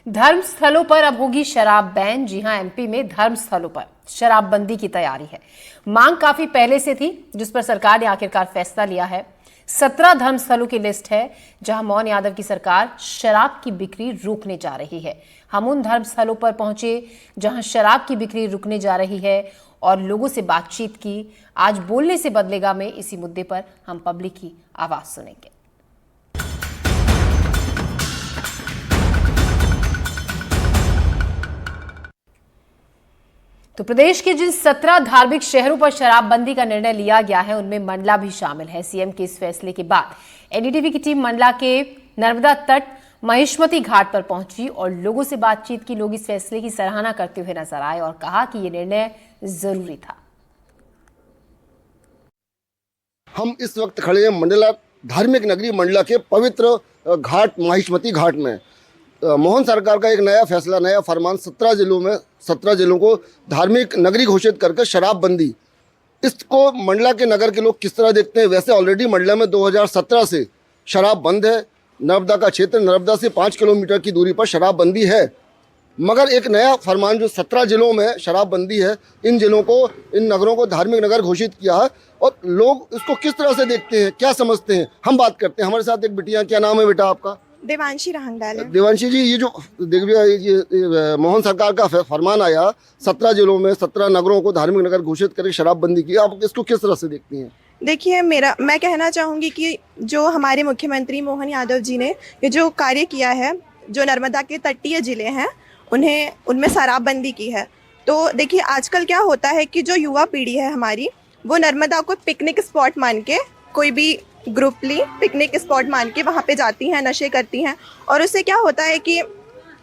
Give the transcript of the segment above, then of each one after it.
धर्म स्थलों पर अब होगी शराब बैन। जी हां, एमपी में धर्म स्थलों पर शराबबंदी की तैयारी है। मांग काफी पहले से थी, जिस पर सरकार ने आखिरकार फैसला लिया है। 17 धर्म स्थलों की लिस्ट है जहां मोहन यादव की सरकार शराब की बिक्री रोकने जा रही है। हम उन धर्म स्थलों पर पहुंचे जहां शराब की बिक्री रुकने जा रही है और लोगों से बातचीत की। आज बोलने से बदलेगा में इसी मुद्दे पर हम पब्लिक की आवाज सुनेंगे। तो प्रदेश के जिन 17 धार्मिक शहरों पर शराबबंदी का निर्णय लिया गया है, उनमें मंडला भी शामिल है। सीएम के इस फैसले के बाद एनडीटीवी की टीम मंडला के नर्मदा तट महिष्मती घाट पर पहुंची और लोगों से बातचीत की। लोग इस फैसले की सराहना करते हुए नजर आए और कहा कि यह निर्णय जरूरी था। हम इस वक्त खड़े हैं मंडला धार्मिक नगरी मंडला के पवित्र घाट महिष्मती घाट में। मोहन सरकार का एक नया फैसला, नया फरमान 17 जिलों को धार्मिक नगरी घोषित करके शराबबंदी, इसको मंडला के नगर के लोग किस तरह देखते हैं? वैसे ऑलरेडी मंडला में 2017 से शराब बंद है। नर्मदा का क्षेत्र, नर्मदा से 5 किलोमीटर की दूरी पर शराबबंदी है, मगर एक नया फरमान जो 17 जिलों में शराबबंदी है, इन जिलों को, इन नगरों को धार्मिक नगर घोषित किया है। और लोग इसको किस तरह से देखते हैं, क्या समझते हैं, हम बात करते हैं। हमारे साथ एक बिटिया, क्या नाम है बेटा आपका? देवांशी रहंगडाले। देवांशी जी, ये जो मोहन सरकार का फरमान आया, 17 जिलों में 17 नगरों को धार्मिक नगर घोषित करके शराबबंदी की, आप इसको किस तरह से देखती हैं? देखिए, मैं कहना चाहूँगी कि जो हमारे मुख्यमंत्री मोहन यादव जी ने ये जो कार्य किया है, जो नर्मदा के तटीय जिले हैं उनमें शराबबंदी की है। तो देखिए, आजकल क्या होता है कि जो युवा पीढ़ी है हमारी, वो नर्मदा को पिकनिक स्पॉट मान के, कोई भी ग्रुपली पिकनिक स्पॉट मान के वहाँ पे जाती हैं, नशे करती हैं। और उससे क्या होता है कि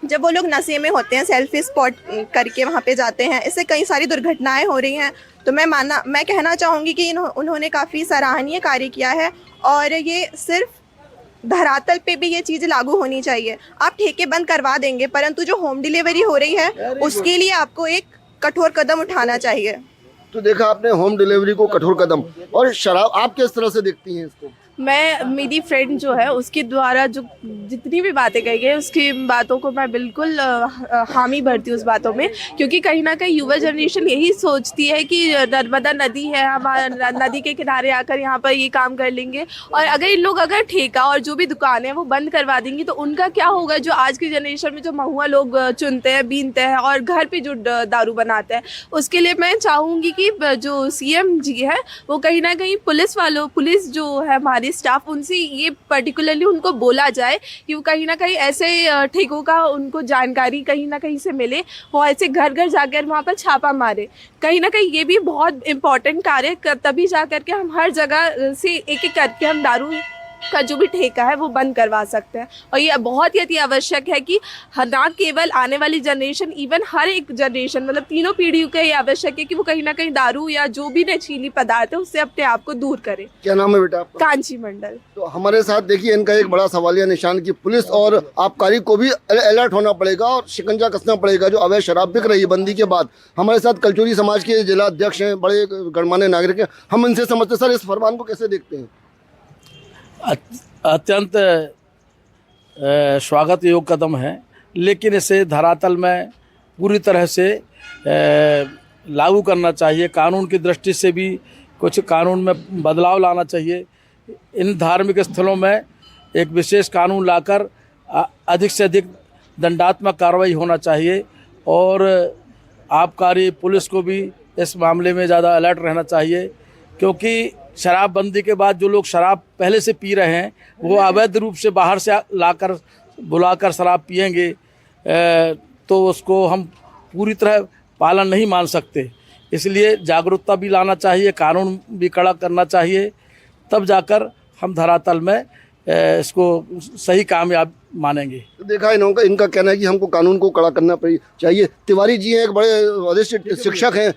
जब वो लोग नशे में होते हैं, सेल्फी स्पॉट करके वहाँ पे जाते हैं, इससे कई सारी दुर्घटनाएं हो रही हैं। तो मैं कहना चाहूँगी कि उन्होंने काफ़ी सराहनीय कार्य किया है और ये सिर्फ धरातल पे भी ये चीज़ लागू होनी चाहिए। आप ठेके बंद करवा देंगे, परंतु जो होम डिलीवरी हो रही है उसके लिए आपको एक कठोर कदम उठाना चाहिए। तो देखा आपने, होम डिलीवरी को कठोर कदम। और शराब आप किस तरह से देखती हैं इसको? मेरी फ्रेंड जो है उसके द्वारा जो जितनी भी बातें कही गई, उसकी बातों को मैं बिल्कुल हामी भरती हूँ उस बातों में, क्योंकि कहीं ना कहीं युवा जनरेशन यही सोचती है कि नर्मदा नदी है, हमारा नदी के किनारे आकर यहाँ पर ये काम कर लेंगे। और अगर इन लोग अगर ठेका और जो भी दुकानें हैं वो बंद करवा देंगी तो उनका क्या होगा? जो आज की जनरेशन में जो महुआ लोग चुनते हैं, बीनते हैं और घर पर जो दारू बनाते हैं, उसके लिए मैं चाहूँगी कि जो CM जी है वो कहीं ना कहीं पुलिस जो है हमारी स्टाफ, उनसे ये पर्टिकुलरली उनको बोला जाए कि वो कहीं ना कहीं ऐसे ठेकों का उनको जानकारी कहीं ना कहीं से मिले, वो ऐसे घर घर जाकर वहाँ पर छापा मारे। कहीं ना कहीं ये भी बहुत इम्पोर्टेंट कार्य, तभी जा करके हम हर जगह से एक एक करके हम दारू का जो भी ठेका है वो बंद करवा सकते हैं। और ये बहुत ही अति आवश्यक है कि ना केवल आने वाली जनरेशन, इवन हर एक जनरेशन, मतलब तीनों पीढ़ियों का ये आवश्यक है कि वो कहीं ना कहीं दारू या जो भी नशीली पदार्थ है उससे अपने आप को दूर करे। क्या नाम है बेटा आपका? कांची मंडल। तो हमारे साथ देखिए, इनका एक बड़ा सवालिया निशान कि पुलिस और आबकारी को भी अलर्ट होना पड़ेगा और शिकंजा कसना पड़ेगा जो अवैध शराब बिक रही है बंदी के बाद। हमारे साथ कलचुरी समाज के जिला अध्यक्ष हैं, बड़े गणमान्य नागरिक हैं, हम इनसे समझते। सर, इस फरमान को कैसे देखते हैं? अत्यंत स्वागत योग्य कदम है, लेकिन इसे धरातल में पूरी तरह से लागू करना चाहिए। कानून की दृष्टि से भी कुछ कानून में बदलाव लाना चाहिए। इन धार्मिक स्थलों में एक विशेष कानून लाकर अधिक से अधिक दंडात्मक कार्रवाई होना चाहिए और आबकारी पुलिस को भी इस मामले में ज़्यादा अलर्ट रहना चाहिए, क्योंकि शराबबंदी के बाद जो लोग शराब पहले से पी रहे हैं वो अवैध रूप से बाहर से लाकर बुलाकर शराब पिएंगे, तो उसको हम पूरी तरह पालन नहीं मान सकते। इसलिए जागरूकता भी लाना चाहिए, कानून भी कड़ा करना चाहिए, तब जाकर हम धरातल में इसको सही कामयाब मानेंगे। देखा इनका कहना है कि हमको कानून को कड़ा करना चाहिए। तिवारी जी हैं, एक बड़े वरिष्ठ शिक्षक हैं,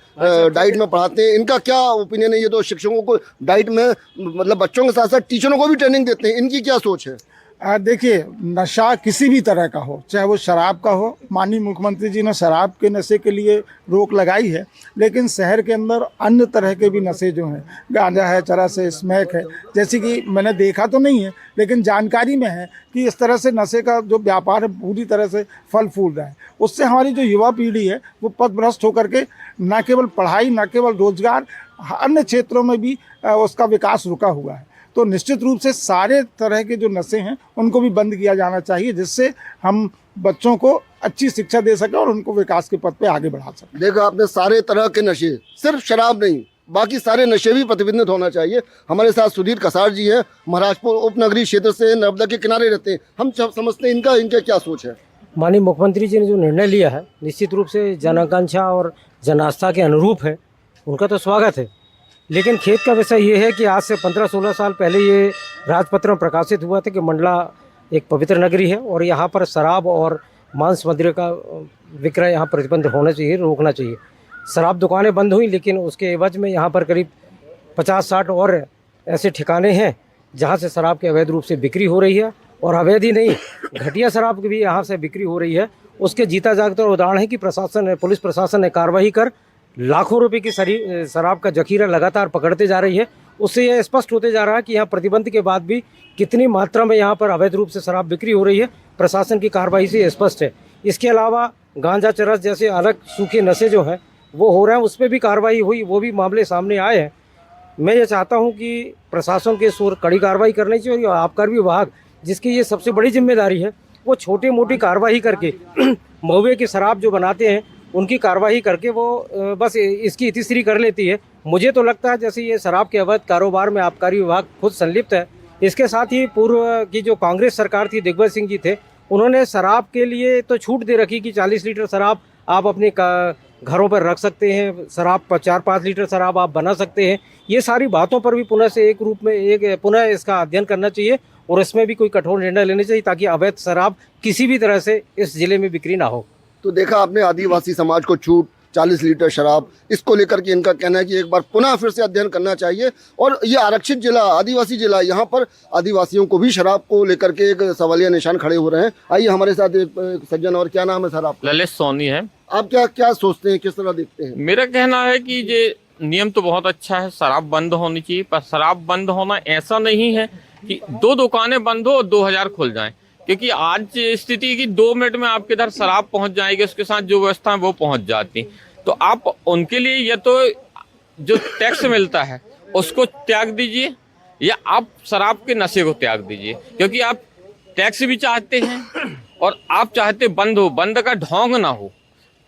डाइट में पढ़ाते हैं, इनका क्या ओपिनियन है? ये तो शिक्षकों को डाइट में, मतलब बच्चों के साथ साथ टीचरों को भी ट्रेनिंग देते हैं, इनकी क्या सोच है? देखिए, नशा किसी भी तरह का हो, चाहे वो शराब का हो, माननीय मुख्यमंत्री जी ने शराब के नशे के लिए रोक लगाई है, लेकिन शहर के अंदर अन्य तरह के भी नशे जो हैं, गांजा है, चरस है, स्मैक है, जैसे कि मैंने देखा तो नहीं है लेकिन जानकारी में है कि इस तरह से नशे का जो व्यापार है पूरी तरह से फल फूल रहा है। उससे हमारी जो युवा पीढ़ी है वो पथभ्रष्ट होकर के न केवल पढ़ाई, न केवल रोजगार, अन्य क्षेत्रों में भी उसका विकास रुका हुआ है। तो निश्चित रूप से सारे तरह के जो नशे हैं उनको भी बंद किया जाना चाहिए, जिससे हम बच्चों को अच्छी शिक्षा दे सकें और उनको विकास के पथ पे आगे बढ़ा सकें। देखा आपने, सारे तरह के नशे, सिर्फ शराब नहीं, बाकी सारे नशे भी प्रतिबंधित होना चाहिए। हमारे साथ सुधीर कसार जी हैं, महाराजपुर उपनगरीय क्षेत्र से, नर्मदा के किनारे रहते हैं। हम सब समझते हैं इनका क्या सोच है। माननीय मुख्यमंत्री जी ने जो निर्णय लिया है निश्चित रूप से जन आकांक्षा और जन आस्था के अनुरूप है, उनका तो स्वागत है। लेकिन खेद का विषय ये है कि आज से 15-16 साल पहले ये राजपत्र में प्रकाशित हुआ था कि मंडला एक पवित्र नगरी है और यहाँ पर शराब और मांस मदिरा का विक्रय यहाँ प्रतिबंध होना चाहिए, रोकना चाहिए। शराब दुकानें बंद हुई, लेकिन उसके एवज में यहाँ पर करीब 50-60 और ऐसे ठिकाने हैं जहाँ से शराब के अवैध रूप से बिक्री हो रही है, और अवैध ही नहीं, घटिया शराब की भी यहाँ से बिक्री हो रही है। उसके जीता जागता उदाहरण है कि पुलिस प्रशासन ने कार्रवाई कर लाखों रुपए की शराब का जखीरा लगातार पकड़ते जा रही है। उससे यह स्पष्ट होते जा रहा है कि यहाँ प्रतिबंध के बाद भी कितनी मात्रा में यहाँ पर अवैध रूप से शराब बिक्री हो रही है, प्रशासन की कार्रवाई से स्पष्ट है। इसके अलावा गांजा, चरस जैसे अलग सूखे नशे जो हैं वो हो रहे हैं, उस पर भी कार्रवाई हुई, वो भी मामले सामने आए हैं। मैं ये चाहता हूँ कि प्रशासन के सूर कड़ी कार्रवाई करनी चाहिए और आबकारी विभाग, जिसकी ये सबसे बड़ी जिम्मेदारी है, वो छोटी मोटी कार्रवाई करके महुए की शराब जो बनाते हैं उनकी कार्रवाई करके वो बस इसकी इतिश्री कर लेती है। मुझे तो लगता है जैसे ये शराब के अवैध कारोबार में आबकारी विभाग खुद संलिप्त है। इसके साथ ही पूर्व की जो कांग्रेस सरकार थी, दिग्विजय सिंह जी थे, उन्होंने शराब के लिए तो छूट दे रखी कि 40 लीटर शराब आप अपने घरों पर रख सकते हैं, शराब 4-5 लीटर शराब आप बना सकते हैं। ये सारी बातों पर भी पुनः से एक रूप में पुनः इसका अध्ययन करना चाहिए और इसमें भी कोई कठोर निर्णय लेने चाहिए ताकि अवैध शराब किसी भी तरह से इस जिले में बिक्री ना हो। तो देखा आपने, आदिवासी समाज को छूट, 40 लीटर शराब, इसको लेकर के इनका कहना है कि एक बार पुनः फिर से अध्ययन करना चाहिए। और ये आरक्षित जिला, आदिवासी जिला, यहाँ पर आदिवासियों को भी शराब को लेकर के एक सवालिया निशान खड़े हो रहे हैं। आइए हमारे साथ एक सज्जन, और क्या नाम है सर आपका? ललित सोनी है। आप क्या सोचते हैं, किस तरह देखते हैं? मेरा कहना है कि ये नियम तो बहुत अच्छा है, शराब बंद होनी चाहिए, पर शराब बंद होना ऐसा नहीं है कि 2 दुकानें बंद हो और 2000 खुल जाएं, क्योंकि आज स्थिति की 2 मिनट में आपके इधर शराब पहुंच जाएगी, उसके साथ जो व्यवस्था है वो पहुंच जाती। तो आप उनके लिए या तो जो टैक्स मिलता है उसको त्याग दीजिए, या आप शराब के नशे को त्याग दीजिए, क्योंकि आप टैक्स भी चाहते हैं और आप चाहते बंद हो, बंद का ढोंग ना हो।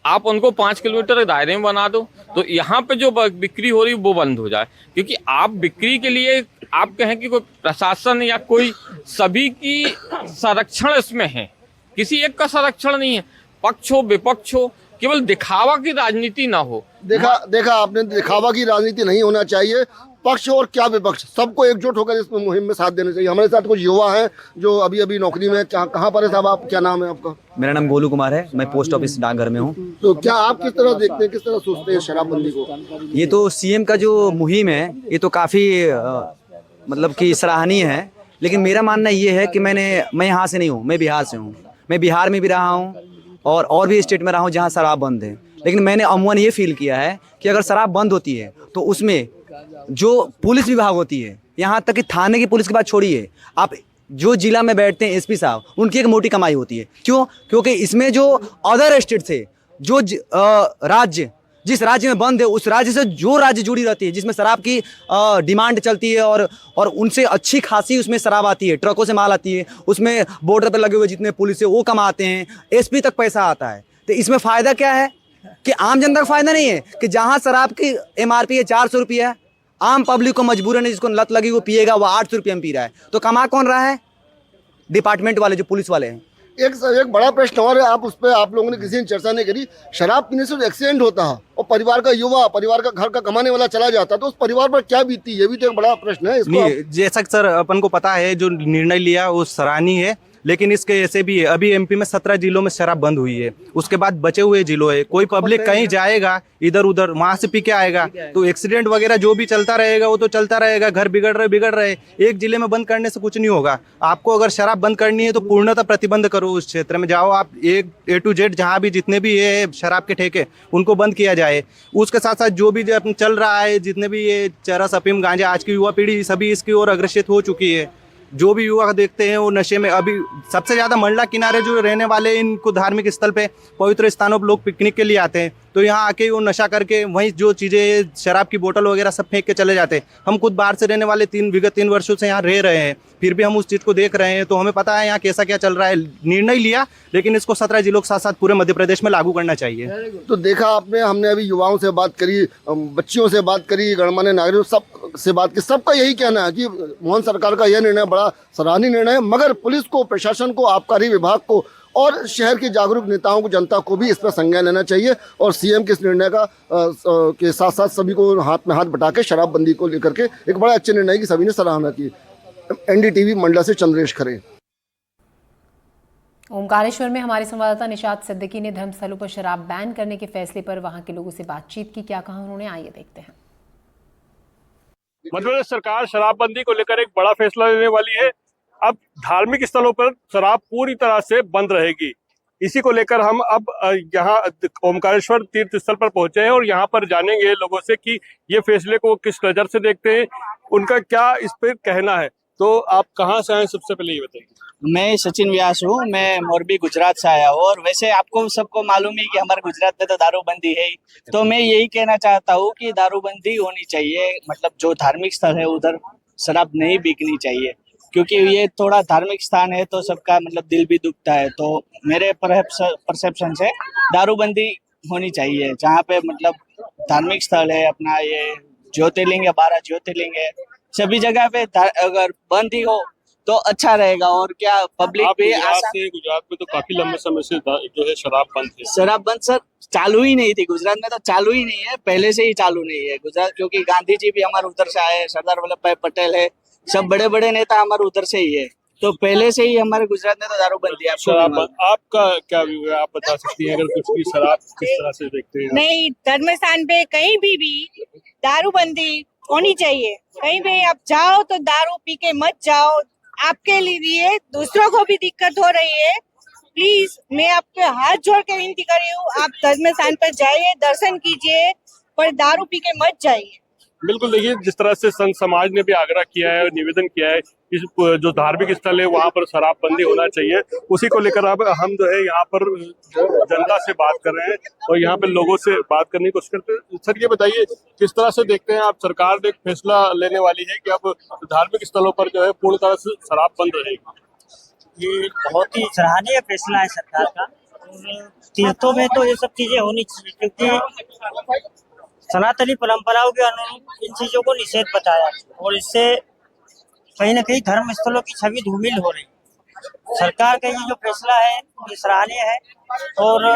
आप उनको 5 किलोमीटर के दायरे में बना दो, तो यहाँ पे जो बिक्री हो रही वो बंद हो जाए। क्योंकि आप बिक्री के लिए आप कहें कि कोई प्रशासन या कोई, सभी की संरक्षण इसमें है, किसी एक का संरक्षण नहीं है। पक्ष हो विपक्ष हो, केवल दिखावा की राजनीति ना हो। देखा आपने, दिखावा की राजनीति नहीं होना चाहिए। पक्ष और क्या विपक्ष, सबको एकजुट होकर इस मुहिम में साथ देना चाहिए। हमारे साथ कुछ युवा हैं जो अभी नौकरी में, कहाँ पर है साहब? आप, क्या नाम है आपका? मेरा नाम गोलू कुमार है, मैं पोस्ट ऑफिस डाकघर में हूँ। तो क्या आप किस तरह देखते हैं, किस तरह सोचते हैं शराबबंदी को? ये तो सीएम का जो मुहिम है ये तो काफ़ी मतलब कि सराहनीय है, लेकिन मेरा मानना ये है कि मैं यहाँ से नहीं हूँ, मैं बिहार से हूँ। मैं बिहार में भी रहा हूँ और भी स्टेट में रहा हूँ जहाँ शराब बंद है, लेकिन मैंने अमूमन ये फील किया है कि अगर शराब बंद होती है तो उसमें जो पुलिस विभाग होती है, यहाँ तक कि थाने की पुलिस की बात छोड़िए, आप जो जिला में बैठते हैं एसपी साहब, उनकी एक मोटी कमाई होती है। क्यों? क्योंकि इसमें जो अदर स्टेट से जो राज्य, जिस राज्य में बंद है उस राज्य से जो राज्य जुड़ी रहती है, जिसमें शराब की डिमांड चलती है और उनसे अच्छी खासी उसमें शराब आती है, ट्रकों से माल आती है, उसमें बॉर्डर पर लगे हुए जितने पुलिस है वो कमाते हैं, एसपी तक पैसा आता है। तो इसमें फ़ायदा क्या है कि आम जनता का फ़ायदा नहीं है कि जहाँ शराब की MRP है 400 रुपया, आम पब्लिक को मजबूरन है, जिसको लत लगी वो पिएगा, वो 800 रुपये में पी रहा है। तो कमा कौन रहा है? डिपार्टमेंट वाले, जो पुलिस वाले हैं। एक बड़ा प्रश्न और है, आप उस पर आप लोगों ने किसी ने चर्चा नहीं करी। शराब पीने से एक्सीडेंट होता है और परिवार का युवा, परिवार का घर का कमाने वाला चला जाता है, तो उस परिवार पर क्या बीतती है, ये भी तो एक बड़ा प्रश्न है। नहीं, जैसा सर अपन को पता है जो निर्णय लिया वो सराहनीय है, लेकिन इसके ऐसे भी है, अभी एमपी में 17 जिलों में शराब बंद हुई है, उसके बाद बचे हुए जिलों है, कोई पब्लिक कहीं जाएगा इधर उधर वहां से पी के आएगा तो एक्सीडेंट वगैरह जो भी चलता रहेगा वो तो चलता रहेगा, घर बिगड़ रहे। एक जिले में बंद करने से कुछ नहीं होगा। आपको अगर शराब बंद करनी है तो पूर्णतः प्रतिबंध करो, उस क्षेत्र में जाओ आप, एक A to Z जहाँ भी जितने भी ये शराब के ठेके उनको बंद किया जाए। उसके साथ साथ जो भी चल रहा है, जितने भी ये चरस अफीम गांजा, आज की युवा पीढ़ी सभी इसकी ओर अग्रसित हो चुकी है। जो भी युवा देखते हैं वो नशे में, अभी सबसे ज़्यादा मंडला किनारे जो रहने वाले इनको धार्मिक स्थल पे पवित्र स्थानों पर लोग पिकनिक के लिए आते हैं तो यहाँ आके वो नशा करके वहीं जो चीज़ें शराब की बोतल वगैरह सब फेंक के चले जाते हैं। हम खुद बाहर से रहने वाले विगत 3 वर्षों से यहाँ रह रहे हैं, फिर भी हम उस चीज़ को देख रहे हैं तो हमें पता है यहाँ कैसा क्या चल रहा है। निर्णय लिया लेकिन इसको 17 जिलों के साथ साथ पूरे मध्य प्रदेश में लागू करना चाहिए। तो देखा आपने, हमने अभी युवाओं से बात करी, बच्चियों से बात करी, गणमान्य नागरिकों सब से बात की, सबका यही कहना है कि मोहन सरकार का यह निर्णय बड़ा सराहनीय निर्णय है, मगर पुलिस को, प्रशासन को, आबकारी विभाग को और शहर के जागरूक नेताओं को, जनता को भी इस पर संज्ञान लेना चाहिए और सीएम के इस निर्णय का के साथ साथ सभी को हाथ में हाथ बटा के शराबबंदी को लेकर के एक बड़ा अच्छे निर्णय की सभी ने सराहना की। NDTV मंडला से चंद्रेश खरे। ओमकारेश्वर में हमारे संवाददाता निशात सिद्दीकी ने धर्मस्थलों पर शराब बैन करने के फैसले पर वहां के लोगों से बातचीत की। क्या कहा उन्होंने, आइए देखते हैं। मध्य प्रदेश सरकार शराबबंदी को लेकर एक बड़ा फैसला लेने वाली है। अब धार्मिक स्थलों पर शराब पूरी तरह से बंद रहेगी। इसी को लेकर हम अब यहाँ ओमकारेश्वर तीर्थ स्थल पर पहुंचे हैं और यहाँ पर जानेंगे लोगों से कि ये फैसले को किस नज़र से देखते हैं, उनका क्या इस पर कहना है। तो आप कहाँ से आए, सबसे पहले ये बताइए। मैं सचिन व्यास हूँ, मैं मोरबी गुजरात से आया हूँ और वैसे आपको सबको मालूम है कि हमारे गुजरात में तो दारूबंदी है, तो मैं यही कहना चाहता हूँ कि दारूबंदी होनी चाहिए। मतलब जो धार्मिक स्थल है उधर शराब नहीं बिकनी चाहिए, क्योंकि ये थोड़ा धार्मिक स्थान है तो सबका मतलब दिल भी दुखता है। तो मेरे परसेप्शन से दारूबंदी होनी चाहिए। जहाँ पे मतलब धार्मिक स्थल है, अपना ये ज्योतिर्लिंग है, 12 ज्योतिर्लिंग है, सभी जगह पे अगर बंद ही हो तो अच्छा रहेगा। और क्या पब्लिक भी गुजरात में तो काफी लंबे समय से जो है शराब बंद है। शराब बंद सर चालू ही नहीं थी गुजरात में, तो चालू ही नहीं है, पहले से ही चालू नहीं है गुजरात, क्योंकि गांधी जी भी हमारे उधर से आए, सरदार वल्लभ भाई पटेल है, सब बड़े बड़े नेता हमारे उधर से ही है, तो पहले से ही हमारे गुजरात में तो दारूबंदी है। आपका क्या व्यू है, आप बता सकती हैं, अगर कुछ भी शराब किस तरह से देखते हैं? नहीं, धर्म स्थान पे कहीं भी दारूबंदी होनी चाहिए। कहीं भी आप जाओ तो दारू पी के मत जाओ, आपके लिए दूसरों को भी दिक्कत हो रही है। प्लीज मैं आपके हाथ जोड़ के विनती कर रही हूँ, आप धर्म स्थान पर जाइए, दर्शन कीजिए, पर दारू पी के मत जाइए। बिल्कुल, देखिए जिस तरह से संत समाज ने भी आग्रह किया है और निवेदन किया है, इस जो धार्मिक स्थल है वहाँ पर शराबबंदी होना चाहिए, उसी को लेकर अब हम जो है यहाँ पर जनता से बात कर रहे हैं और यहाँ पे लोगों से बात करने की कोशिश करते हैं। सर ये बताइए, किस तरह से देखते हैं आप, सरकार ने एक फैसला लेने वाली है कि अब धार्मिक स्थलों पर जो है पूर्ण तरह से शराब बंद रहेगी। ये बहुत ही सराहनीय फैसला है सरकार का, और तीर्थों में तो ये सब चीजें होनी चाहिए, क्योंकि सनातनी परंपराओं के अनुरूप इन चीजों को निषेध बताया और इससे कहीं ना कहीं धर्म स्थलों की छवि धूमिल हो रही है। सरकार का ये जो फैसला है ये सराहनीय है और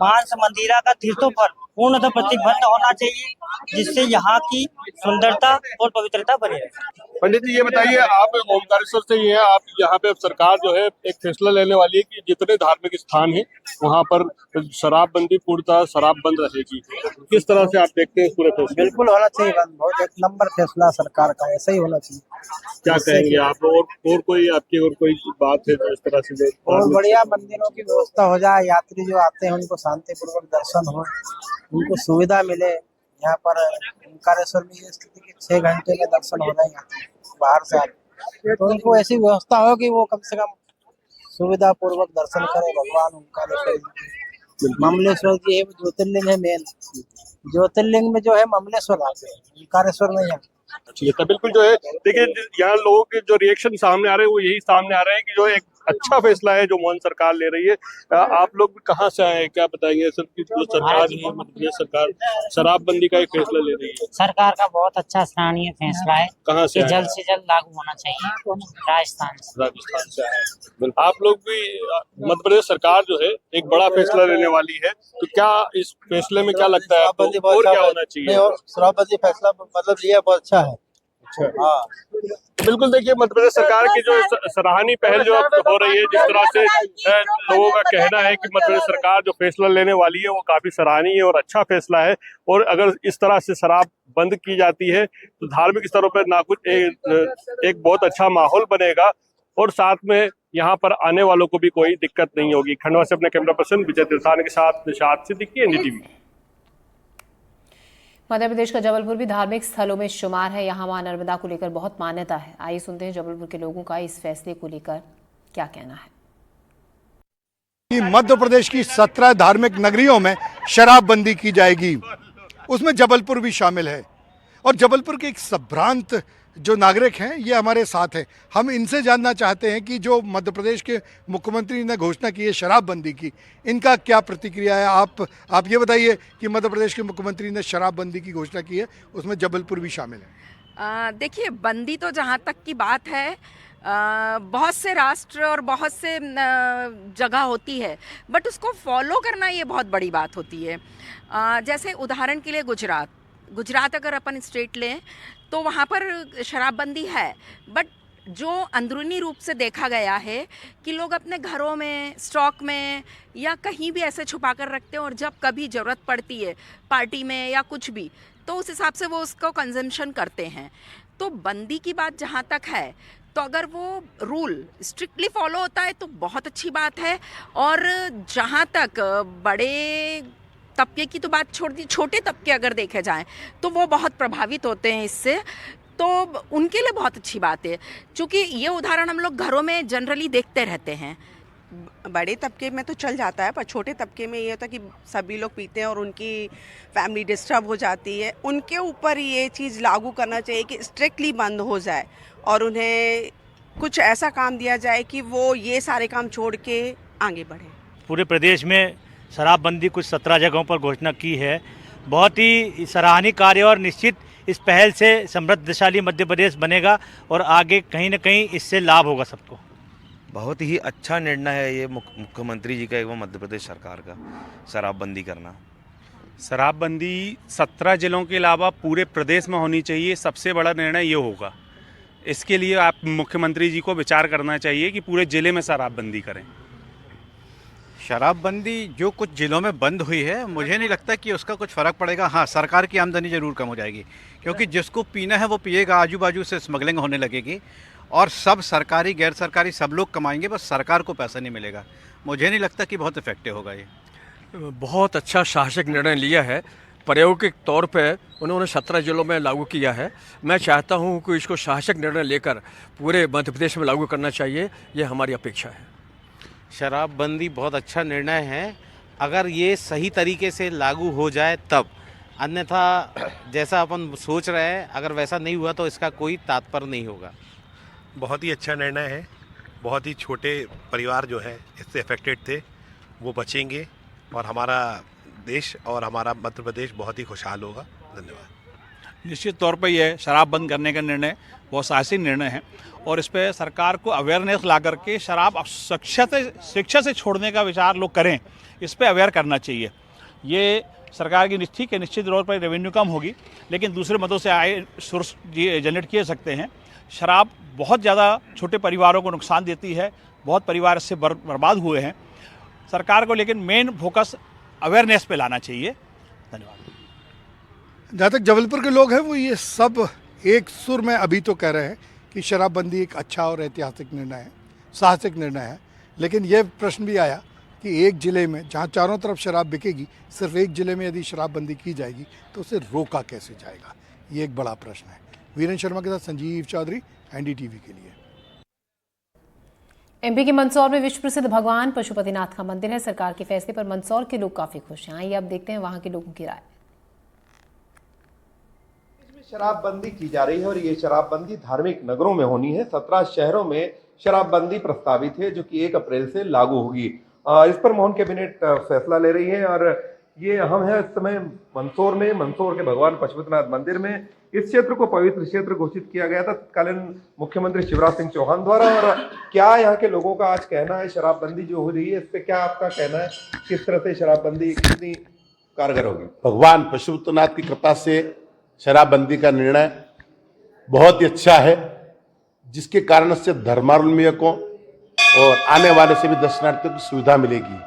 मांस मंदिरा का तीर्थों पर पूर्णतः प्रतिबंध होना चाहिए, जिससे यहाँ की सुंदरता और पवित्रता बनी रहे। पंडित जी ये बताइए, आप ओमकारेश्वर से ही हैं, आप यहाँ पे सरकार जो है एक फैसला लेने वाली है कि जितने धार्मिक स्थान हैं वहाँ पर शराबबंदी पूर्णतः शराब बंद रहेगी। किस तरह से आप देखते हैं पूरे फैसले? बिल्कुल होना चाहिए बंद, बहुत एक नंबर फैसला सरकार का, ऐसा ही होना चाहिए। क्या कहेंगे आप, और कोई आपकी और कोई बात है जो इस तरह से? और बढ़िया मंदिरों की व्यवस्था हो जाए, यात्री जो आते हैं उनको शांतिपूर्वक दर्शन हो, उनको सुविधा मिले। यहाँ पर ओमकारेश्वर में ये स्थिति कि 6 घंटे में दर्शन हो जाएगा बाहर से आके, तो उनको ऐसी व्यवस्था हो कि वो कम से कम सुविधा पूर्वक दर्शन करे भगवान ओमकारेश्वर। ममलेश्वर जी है, ज्योतिर्लिंग है मेन, ज्योतिर्लिंग में जो है ममलेश्वर आते हैं, ओमकारेश्वर नहीं है। तो बिल्कुल जो है, देखिए यहाँ लोगों के जो रिएक्शन सामने आ रहे हैं वो यही सामने आ रहे हैं कि जो एक अच्छा फैसला है जो मोहन सरकार ले रही है। आप लोग कहाँ से आए हैं, क्या बताएंगे सर कि जो सरकार है, मध्य प्रदेश सरकार शराबबंदी का एक फैसला ले रही है? सरकार का बहुत अच्छा सराहनीय फैसला है। कहाँ से जल्द से जल्द लागू होना चाहिए। राजस्थान से आए। आप लोग भी, मध्य प्रदेश सरकार जो है एक बड़ा फैसला लेने वाली है, तो क्या इस फैसले में क्या लगता है आपको और क्या होना चाहिए? शराबबंदी फैसला मतलब लिया बहुत अच्छा है, हाँ बिल्कुल, देखिए मध्य प्रदेश सरकार की जो सराहनीय पहल जो अब हो रही है, जिस तरह से लोगों का कहना है कि मध्य प्रदेश सरकार जो फैसला लेने वाली है वो काफी सराहनीय है और अच्छा फैसला है। और अगर इस तरह से शराब बंद की जाती है तो धार्मिक स्तरों पर ना कुछ एक बहुत अच्छा माहौल बनेगा और साथ में यहाँ पर आने वालों को भी कोई दिक्कत नहीं होगी। खंडवा से अपने कैमरा पर्सन विजय तिरसानी के साथ निशात सिद्दीकी, एनडीटीवी। मध्य प्रदेश का जबलपुर भी धार्मिक स्थलों में शुमार है। यहाँ मां नर्मदा को लेकर बहुत मान्यता है। आइए सुनते हैं जबलपुर के लोगों का इस फैसले को लेकर क्या कहना है। कि मध्य प्रदेश की 17 धार्मिक नगरियों में शराबबंदी की जाएगी, उसमें जबलपुर भी शामिल है। और जबलपुर के एक संभ्रांत जो नागरिक हैं ये हमारे साथ हैं। हम इनसे जानना चाहते हैं कि जो मध्य प्रदेश के मुख्यमंत्री ने घोषणा की है शराबबंदी की, इनका क्या प्रतिक्रिया है। आप ये बताइए कि मध्य प्रदेश के मुख्यमंत्री ने शराबबंदी की घोषणा की है, उसमें जबलपुर भी शामिल है। देखिए, बंदी तो जहाँ तक की बात है बहुत से राष्ट्र और बहुत से जगह होती है, बट उसको फॉलो करना ये बहुत बड़ी बात होती है। जैसे उदाहरण के लिए गुजरात अगर अपन स्टेट लें तो वहाँ पर शराबबंदी है, बट जो अंदरूनी रूप से देखा गया है कि लोग अपने घरों में, स्टॉक में या कहीं भी ऐसे छुपा कर रखते हैं और जब कभी ज़रूरत पड़ती है पार्टी में या कुछ भी, तो उस हिसाब से वो उसको कंजम्पशन करते हैं। तो बंदी की बात जहाँ तक है, तो अगर वो रूल स्ट्रिक्टली फॉलो होता है तो बहुत अच्छी बात है। और जहाँ तक बड़े तबके की तो बात छोड़ दी, छोटे तबके अगर देखे जाएं तो वो बहुत प्रभावित होते हैं इससे, तो उनके लिए बहुत अच्छी बात है। क्योंकि ये उदाहरण हम लोग घरों में जनरली देखते रहते हैं। बड़े तबके में तो चल जाता है, पर छोटे तबके में ये होता है कि सभी लोग पीते हैं और उनकी फैमिली डिस्टर्ब हो जाती है। उनके ऊपर ये चीज़ लागू करना चाहिए कि स्ट्रिक्टली बंद हो जाए और उन्हें कुछ ऐसा काम दिया जाए कि वो ये सारे काम छोड़ के आगे बढ़े। पूरे प्रदेश में शराबबंदी कुछ 17 जगहों पर घोषणा की है। बहुत ही सराहनीय कार्य और निश्चित इस पहल से समृद्धशाली मध्य प्रदेश बनेगा और आगे कहीं न कहीं इससे लाभ होगा सबको। बहुत ही अच्छा निर्णय है ये मुख्यमंत्री जी का एवं मध्य प्रदेश सरकार का, शराबबंदी करना। शराबबंदी 17 जिलों के अलावा पूरे प्रदेश में होनी चाहिए। सबसे बड़ा निर्णय ये होगा। इसके लिए आप मुख्यमंत्री जी को विचार करना चाहिए कि पूरे ज़िले में शराबबंदी करें। शराबबंदी जो कुछ ज़िलों में बंद हुई है, मुझे नहीं लगता कि उसका कुछ फ़र्क पड़ेगा। हाँ, सरकार की आमदनी ज़रूर कम हो जाएगी, क्योंकि जिसको पीना है वो पिएगा, आजू बाजू से स्मगलिंग होने लगेगी और सब सरकारी गैर सरकारी सब लोग कमाएंगे, बस सरकार को पैसा नहीं मिलेगा। मुझे नहीं लगता कि बहुत इफेक्टिव होगा ये। बहुत अच्छा साहसिक निर्णय लिया है। प्रायोगिक तौर पे उन्होंने 17 जिलों में लागू किया है। मैं चाहता हूँ कि इसको साहसिक निर्णय लेकर पूरे मध्य प्रदेश में लागू करना चाहिए, ये हमारी अपेक्षा है। शराबबंदी बहुत अच्छा निर्णय है अगर ये सही तरीके से लागू हो जाए तब, अन्यथा जैसा अपन सोच रहे हैं अगर वैसा नहीं हुआ तो इसका कोई तात्पर्य नहीं होगा। बहुत ही अच्छा निर्णय है। बहुत ही छोटे परिवार जो है इससे अफेक्टेड थे वो बचेंगे और हमारा देश और हमारा मध्य प्रदेश बहुत ही खुशहाल होगा। धन्यवाद। निश्चित तौर पर यह शराब बंद करने का निर्णय बहुत साहसिक निर्णय है और इस पर सरकार को अवेयरनेस ला करके शराब शिक्षा से छोड़ने का विचार लोग करें, इस पर अवेयर करना चाहिए। ये सरकार की निश्चित तौर पर रेवेन्यू कम होगी, लेकिन दूसरे मदों से आय सोर्स जनरेट किए सकते हैं। शराब बहुत ज़्यादा छोटे परिवारों को नुकसान देती है, बहुत परिवार इससे बर्बाद हुए हैं। सरकार को लेकिन मेन फोकस अवेयरनेस पे लाना चाहिए। धन्यवाद। जहाँ तक जबलपुर के लोग हैं वो ये सब एक सुर में अभी तो कह रहे हैं कि शराबबंदी एक अच्छा और ऐतिहासिक निर्णय है, साहसिक निर्णय है। लेकिन ये प्रश्न भी आया कि एक ज़िले में जहाँ चारों तरफ शराब बिकेगी, सिर्फ एक ज़िले में यदि शराबबंदी की जाएगी तो उसे रोका कैसे जाएगा, ये एक बड़ा प्रश्न है। वीरेंद्र शर्मा के साथ संजीव चौधरी, एनडीटीवी के लिए। एमपी के मंदसौर में विश्व प्रसिद्ध भगवान पशुपतिनाथ का मंदिर है। सरकार के फैसले पर मंदसौर के लोग काफी खुश हैं। आइए अब देखते हैं वहां के लोगों की राय। शराबबंदी की जा रही है और ये शराबबंदी धार्मिक नगरों में होनी है। 17 शहरों में शराबबंदी प्रस्तावित है जो कि 1 अप्रैल से लागू होगी। इस पर मोहन कैबिनेट फैसला ले रही है और ये अहम है। इस समय मंदसौर में, मंदसौर के भगवान पशुपतिनाथ मंदिर में इस क्षेत्र को पवित्र क्षेत्र घोषित किया गया था तत्कालीन मुख्यमंत्री शिवराज सिंह चौहान द्वारा। और क्या यहाँ के लोगों का आज कहना है, शराबबंदी जो हो रही है इस पे क्या आपका कहना है, किस तरह से शराबबंदी कितनी कारगर होगी? भगवान पशुपतिनाथ की कृपा से शराबबंदी का निर्णय बहुत ही अच्छा है, जिसके कारण से धर्मावलंबियों और आने वाले सभी दर्शनार्थियों को सुविधा मिलेगी।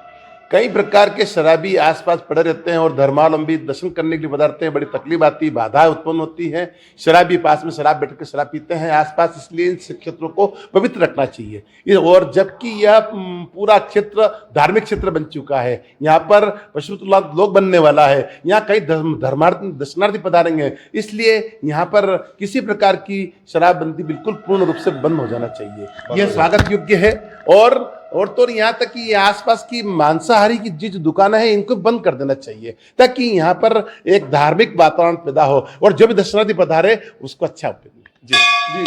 कई प्रकार के शराबी आसपास पड़े रहते हैं और धर्मावलंबी दर्शन करने के लिए पधारते हैं, बड़ी तकलीफ आती है, बाधाएं उत्पन्न होती हैं। शराबी पास में शराब बैठ कर शराब पीते हैं आसपास, इसलिए इन क्षेत्रों को पवित्र रखना चाहिए। और जबकि यह पूरा क्षेत्र धार्मिक क्षेत्र बन चुका है, यहाँ पर पशुपतिनाथ लोक बनने वाला है, यहाँ कई धर्मार्थी दर्शनार्थी पधारेंगे, इसलिए यहाँ पर किसी प्रकार की शराबबंदी बिल्कुल पूर्ण रूप से बंद हो जाना चाहिए। यह स्वागत योग्य है। और तो यहाँ तक कि ये आसपास की मांसाहारी की जिस दुकानें हैं इनको बंद कर देना चाहिए, ताकि यहाँ पर एक धार्मिक वातावरण पैदा हो और जो भी दर्शनार्थी पधारे उसको अच्छा उपयोग। जी,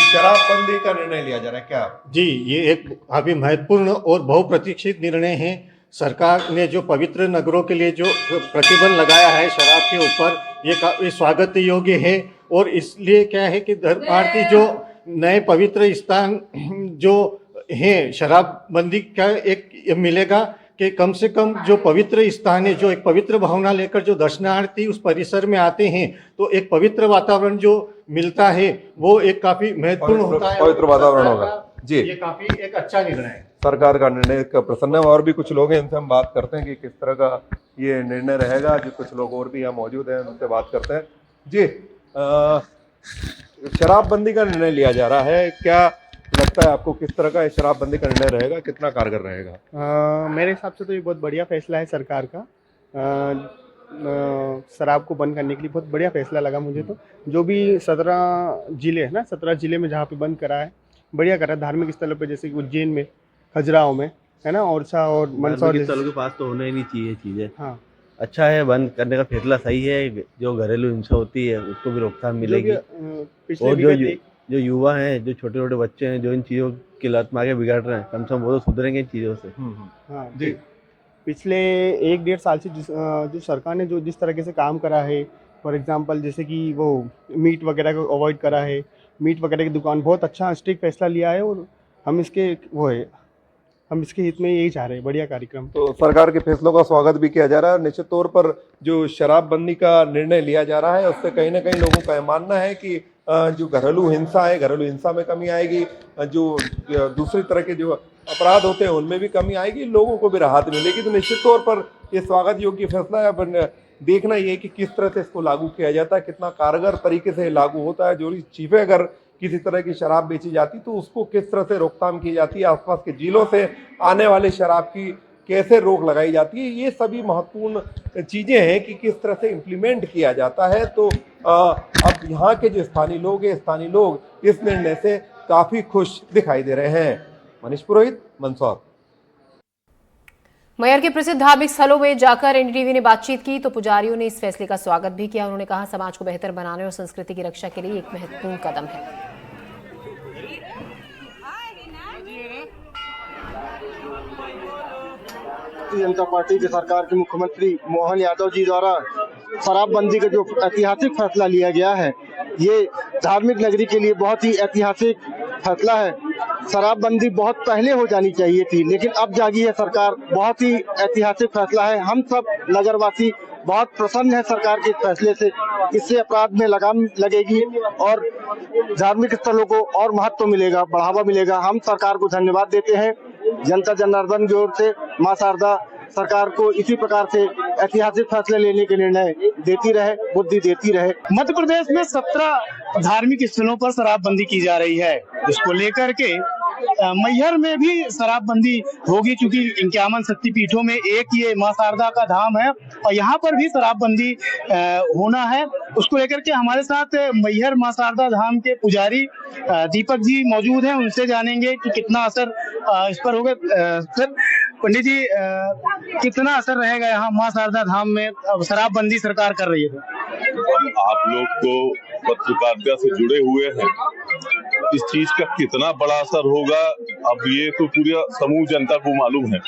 शराबबंदी का निर्णय लिया जा रहा है क्या? जी, ये एक काफी महत्वपूर्ण और बहुप्रतीक्षित निर्णय है। सरकार ने जो पवित्र नगरों के लिए जो प्रतिबंध लगाया है शराब के ऊपर, ये काफी स्वागत योग्य है। और इसलिए क्या है कि धर्मार्थी जो नए पवित्र स्थान जो है, शराबबंदी का एक मिलेगा कि कम से कम जो पवित्र स्थान है, जो एक पवित्र भावना लेकर जो दर्शनार्थी उस परिसर में आते हैं, तो एक पवित्र वातावरण जो मिलता है वो एक काफी महत्वपूर्ण होता है। पवित्र वातावरण होगा। जी, ये काफी एक अच्छा निर्णय है। सरकार का निर्णय का प्रसन्न है। और भी कुछ लोग हैं, इनसे हम बात करते हैं कि किस तरह का ये निर्णय रहेगा। जो कुछ लोग और भी यहाँ मौजूद हैं, उनसे बात करते हैं। जी, शराबबंदी का निर्णय लिया जा रहा है, क्या लगता है आपको किस तरह का शराबबंदी का निर्णय रहेगा, कितना कारगर रहेगा? मेरे हिसाब से तो ये बहुत बढ़िया फैसला है सरकार का। शराब को बंद करने के लिए बहुत बढ़िया फैसला लगा मुझे तो। जो भी 17 जिले है ना, 17 जिले में जहाँ पे बंद करा है, बढ़िया करा। धार्मिक स्थलों पे जैसे कि उज्जैन में, खजुराहो में है ना, औरछा और मंदसौर स्थलों के पास तो होना ही नहीं चाहिए चीज़ें। हाँ, अच्छा है, बंद करने का फैसला सही है। जो घरेलू हिंसा होती है उसको भी रोकथाम मिलेगी। और जो युवा हैं, जो छोटे छोटे बच्चे हैं, जो इन चीज़ों की लत मार के बिगाड़ रहे हैं, कम से कम वो तो सुधरेंगे इन चीज़ों से। हाँ जी। पिछले 1-1.5 साल से जो सरकार ने जो जिस तरीके से काम करा है, फॉर एग्जांपल जैसे कि वो मीट वगैरह को अवॉइड करा है, मीट वगैरह की दुकान, बहुत अच्छा स्ट्रिक्ट फैसला लिया है। और हम इसके हित में यही चाह रहे हैं, बढ़िया कार्यक्रम। तो सरकार के फैसलों का स्वागत भी किया जा रहा है। निश्चित तौर पर जो शराबबंदी का निर्णय लिया जा रहा है, उससे कहीं ना कहीं लोगों का मानना है कि जो घरेलू हिंसा है, घरेलू हिंसा में कमी आएगी, जो दूसरी तरह के जो अपराध होते हैं उनमें भी कमी आएगी, लोगों को भी राहत मिलेगी। तो निश्चित तौर पर ये स्वागत योग्य फैसला है। अब देखना ये कि किस तरह से इसको लागू किया जाता है, कितना कारगर तरीके से लागू होता है। जो चीज़ें अगर किसी तरह की शराब बेची जाती तो उसको किस तरह से रोकथाम की जाती है, आसपास के जिलों से आने वाले शराब की कैसे रोक लगाई जाती है, ये सभी महत्वपूर्ण चीज़ें हैं कि किस तरह से इम्प्लीमेंट किया जाता है। तो अब यहाँ के जो स्थानीय लोग हैं, स्थानीय लोग इस निर्णय से काफ़ी खुश दिखाई दे रहे हैं। मनीष पुरोहित, मंदसौर। मैहर के प्रसिद्ध धार्मिक स्थलों में जाकर एनडीटीवी ने बातचीत की तो पुजारियों ने इस फैसले का स्वागत भी किया। उन्होंने कहा, समाज को बेहतर बनाने और संस्कृति की रक्षा के लिए एक महत्वपूर्ण कदम है। भारतीय जनता पार्टी की सरकार के मुख्यमंत्री मोहन यादव जी द्वारा शराबबंदी का जो ऐतिहासिक फैसला लिया गया है, ये धार्मिक नगरी के लिए बहुत ही ऐतिहासिक फैसला है। शराबबंदी बहुत पहले हो जानी चाहिए थी, लेकिन अब जागी है सरकार। बहुत ही ऐतिहासिक फैसला है। हम सब नगरवासी बहुत प्रसन्न है सरकार के फैसले से। इससे अपराध में लगाम लगेगी और धार्मिक स्थलों को और महत्व मिलेगा, बढ़ावा मिलेगा। हम सरकार को धन्यवाद देते हैं। जनता जनार्दन की ओर से मां शारदा सरकार को इसी प्रकार से ऐतिहासिक फैसले लेने के निर्णय देती रहे, बुद्धि देती रहे। मध्य प्रदेश में 17 धार्मिक स्थलों पर शराबबंदी की जा रही है। इसको लेकर के मैहर में भी शराबबंदी होगी, क्योंकि 51 शक्तिपीठों में एक ये मां शारदा का धाम है और यहाँ पर भी शराबबंदी होना है। उसको लेकर के हमारे साथ मैहर मां शारदा धाम के पुजारी दीपक जी मौजूद हैं। उनसे जानेंगे कि कितना असर इस पर होगा। सर, पंडित जी, कितना असर रहेगा यहाँ मां शारदा धाम में अब शराबबंदी सरकार कर रही है? आप लोग तो पत्रकारिता से जुड़े हुए हैं, इस चीज का कितना बड़ा असर होगा अब ये तो पूरा समूह जनता को मालूम है।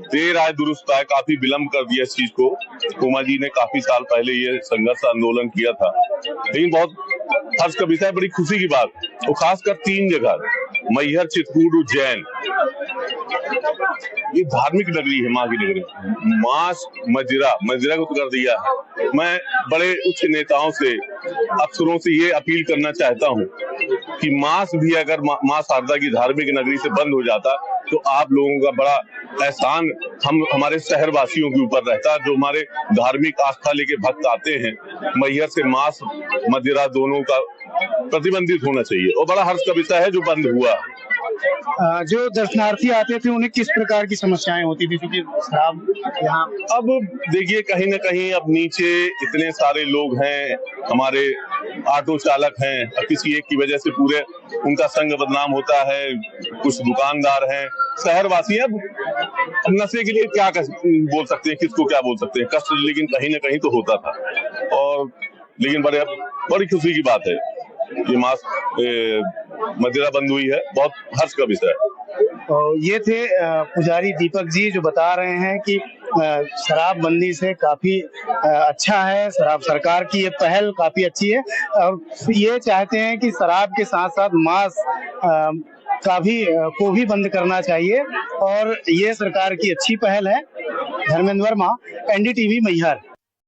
देर आए दुरुस्त आए, काफी विलम्ब कर दिया इस चीज को। कुमार जी ने काफी साल पहले ये संघर्ष आंदोलन किया था, लेकिन बहुत हर्ष का विषय, बड़ी खुशी की बात, और खासकर 3 जगह मैहर, चित्रकूट, उज्जैन, ये धार्मिक नगरी है, माँ की नगरी। मांस मदिरा को तो कर दिया है। मैं बड़े उच्च नेताओं से, अफसरों से ये अपील करना चाहता हूँ कि मांस भी अगर माँ शारदा की धार्मिक नगरी से बंद हो जाता तो आप लोगों का बड़ा एहसान हमारे शहर वासियों के ऊपर रहता, जो हमारे धार्मिक आस्था लेके भक्त आते हैं। मैहर से मांस मदिरा दोनों का प्रतिबंधित होना चाहिए और बड़ा हर्ष का विषय है जो बंद हुआ। जो दर्शनार्थी आते थे उन्हें किस प्रकार की समस्याएं होती थी, क्योंकि शराब यहाँ अब देखिए कहीं ना कहीं अब नीचे इतने सारे लोग हैं, हमारे ऑटो चालक हैं, किसी एक की वजह से पूरे उनका संग बदनाम होता है, कुछ दुकानदार हैं, शहरवासी हैं। अब नशे के लिए क्या बोल सकते हैं, किसको क्या बोल सकते हैं, कष्ट लेकिन कहीं ना कहीं तो होता था। और लेकिन बड़ी खुशी की बात है ये मदिरा बंद हुई है, बहुत हर्ष का विषय है। ये थे पुजारी दीपक जी जो बता रहे हैं कि शराबबंदी से काफी अच्छा है, शराब सरकार की ये पहल काफी अच्छी है और ये चाहते हैं कि शराब के साथ साथ मांस को भी बंद करना चाहिए और ये सरकार की अच्छी पहल है। धर्मेंद्र वर्मा, एनडीटीवी मैहर।